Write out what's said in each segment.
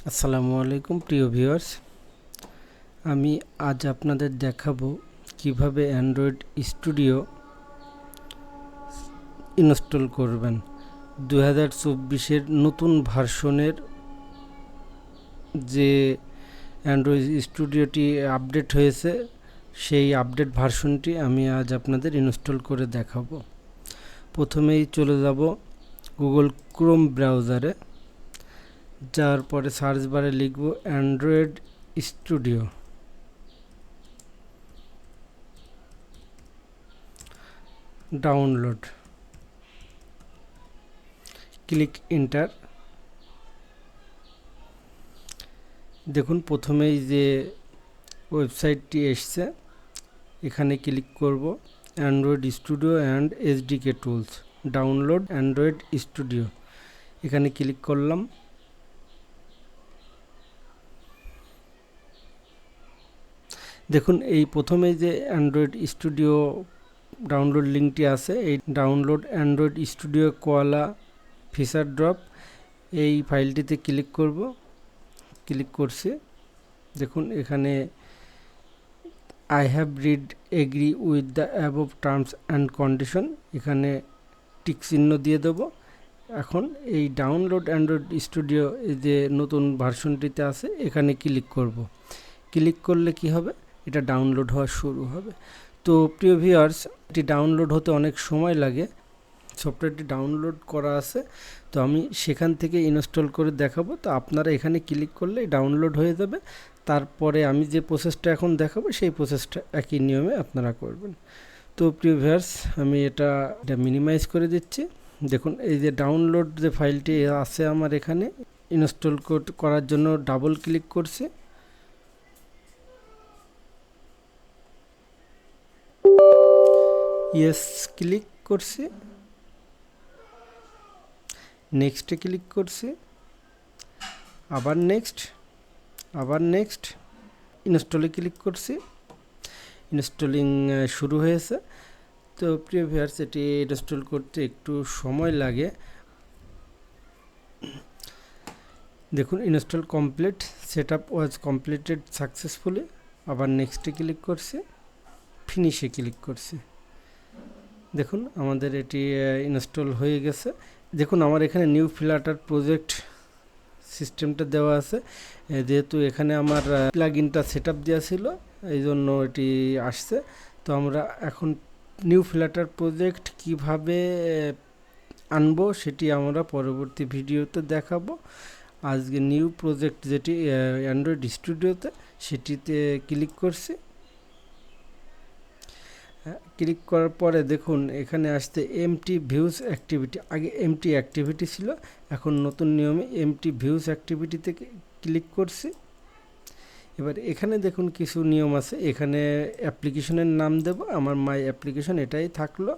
আসসালামু আলাইকুম প্রিয় ভিউয়ার্স, আমি আজ আপনাদের দেখাবো কিভাবে অ্যান্ড্রয়েড স্টুডিও ইনস্টল করবেন। 2024-এর নতুন ভার্সনের যে অ্যান্ড্রয়েড স্টুডিওটি আপডেট হয়েছে, সেই আপডেট ভার্সনটি আমি আজ আপনাদের ইনস্টল করে দেখাবো। প্রথমেই চলে যাব গুগল ক্রোম ব্রাউজারে, যাওয়ার পরে সার্চ বারে লিখব Android studio. Download, click enter. দেখুন প্রথমেই যে ওয়েবসাইটটি এসছে, এখানে ক্লিক করব Android studio and SDK tools, download Android studio. এখানে ক্লিক করলাম। দেখুন এই প্রথমেই যে অ্যান্ড্রয়েড স্টুডিও ডাউনলোড লিঙ্কটি আছে, এই download Android studio কোয়ালা feature drop, এই ফাইলটিতে ক্লিক করব। ক্লিক করছি। দেখুন এখানে I have read agree with the above terms and condition, এখানে টিক চিহ্ন দিয়ে দেব। এখন এই ডাউনলোড অ্যান্ড্রয়েড স্টুডিও এই যে নতুন ভার্সনটিতে আছে, এখানে ক্লিক করব। ক্লিক করলে কি হবে, এটা ডাউনলোড হওয়া শুরু হবে। তো প্রিয় ভিউয়ার্স, এটি ডাউনলোড হতে অনেক সময় লাগে। সফটওয়্যারটি ডাউনলোড করা আছে, তো আমি সেখান থেকে ইনস্টল করে দেখাবো। তো আপনারা এখানে ক্লিক করলে ডাউনলোড হয়ে যাবে। তারপরে আমি যে প্রসেসটা এখন দেখাবো, সেই প্রসেসটা একই নিয়মে আপনারা করবেন। তো প্রিয় ভিউয়ার্স, আমি এটা মিনিমাইজ করে দিচ্ছি। দেখুন এই যে ডাউনলোড যে ফাইলটি আছে আমার এখানে, ইনস্টল করার জন্য ডাবল ক্লিক করছি। ইয়েস ক্লিক করছি, নেক্সটে ক্লিক করছি, আবার নেক্সট, আবার নেক্সট, ইনস্টলে ক্লিক করছি। ইনস্টলিং শুরু হয়েছে। তো প্রিয় ভিউয়ার্স, এটি ইনস্টল করতে একটু সময় লাগে। দেখুন ইনস্টল কমপ্লিট, সেটআপ ওয়াজ কমপ্লিটেড সাকসেসফুলি। আবার নেক্সটে ক্লিক করছি, ফিনিশে ক্লিক করছি। দেখুন আমাদের এটি ইনস্টল হয়ে গেছে। দেখুন আমার এখানে নিউ ফ্লাটার প্রজেক্ট সিস্টেমটা দেওয়া আছে, যেহেতু এখানে আমার প্লাগইনটা সেটআপ দেওয়া ছিল, এই জন্য এটি আসছে। তো আমরা এখন নিউ ফ্লাটার প্রজেক্ট কিভাবে আনবো সেটি আমরা পরবর্তী ভিডিওতে দেখাবো। আজকে নিউ প্রজেক্ট যেটি অ্যান্ড্রয়েড স্টুডিওতে, সেটিতে ক্লিক করছি। ক্লিক করার পরে দেখুন এখানে আসতে এমটি ভিউজ অ্যাক্টিভিটি, আগে এমটি অ্যাক্টিভিটি ছিল, এখন নতুন নিয়মে এমটি ভিউজ অ্যাক্টিভিটিতে ক্লিক করছি। এবার এখানে দেখুন কিছু নিয়ম আছে, এখানে অ্যাপ্লিকেশনের নাম দেব, আমার মাই অ্যাপ্লিকেশন এটাই থাকলো।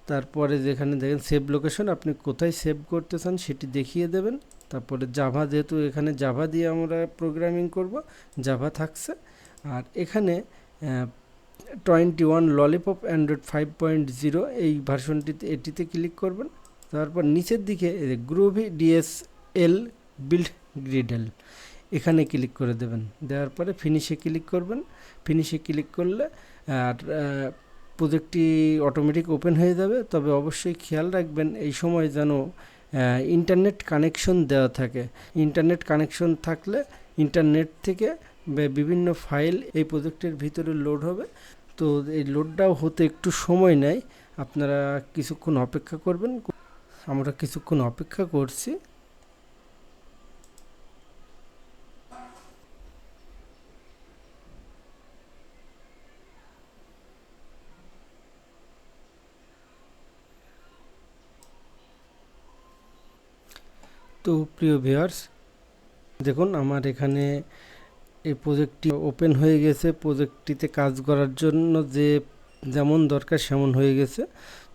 তারপরে যেখানে দেখেন সেভ লোকেশন, আপনি কোথায় সেভ করতে চান সেটি দেখিয়ে দেবেন। তারপরে জাভা, যেহেতু এখানে জাভা দিয়ে আমরা প্রোগ্রামিং করব, জাভা থাকছে। আর এখানে 21 ললিপপ অ্যান্ড্রয়েড 5.0 এই ভার্সনটিতে, এটিতে ক্লিক করবেন। তারপর নিচের দিকে গ্রুভি ডিএসএল বিল্ড গ্রিডেল, এখানে ক্লিক করে দেবেন। দেওয়ার পরে ফিনিশে ক্লিক করবেন। ফিনিশে ক্লিক করলে আর প্রজেক্টটি অটোমেটিক ওপেন হয়ে যাবে। তবে অবশ্যই খেয়াল রাখবেন এই সময় যেন ইন্টারনেট কানেকশন দেওয়া থাকে। ইন্টারনেট কানেকশন থাকলে ইন্টারনেট থেকে বিভিন্ন ফাইল এই প্রজেক্টের ভিতরে লোড হবে। তো এই লোডটাও হতে একটু সময় নেয়, আপনারা কিছুক্ষণ অপেক্ষা করবেন। আমরা কিছুক্ষণ অপেক্ষা করছি। তো প্রিয় ভিউয়ার্স, দেখুন আমার এখানে এই প্রজেক্টটি ওপেন হয়ে গেছে। প্রজেক্টটিতে কাজ করার জন্য যেমন দরকার সেমন হয়ে গেছে।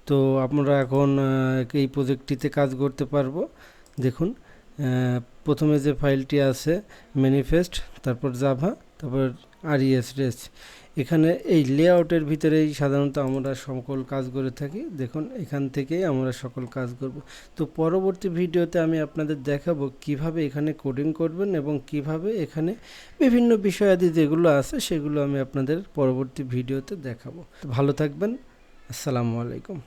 তো আমরা এখন এই প্রজেক্টটিতে কাজ করতে পারবো। দেখুন প্রথমে যে ফাইলটি আছে ম্যানিফেস্ট, তারপর জাভা, তারপর আরইএস রেস, এখানে এই লেআউটের ভিতরেই সাধারণত আমরা সকল কাজ করে থাকি। দেখুন এখান থেকেই আমরা সকল কাজ করব। তো পরবর্তী ভিডিওতে আমি আপনাদের দেখাবো কিভাবে এখানে কোডিং করবেন এবং কিভাবে এখানে বিভিন্ন বিষয়াদি যেগুলো আছে সেগুলো আমি আপনাদের পরবর্তী ভিডিওতে দেখাবো। ভালো থাকবেন। আসসালামু আলাইকুম।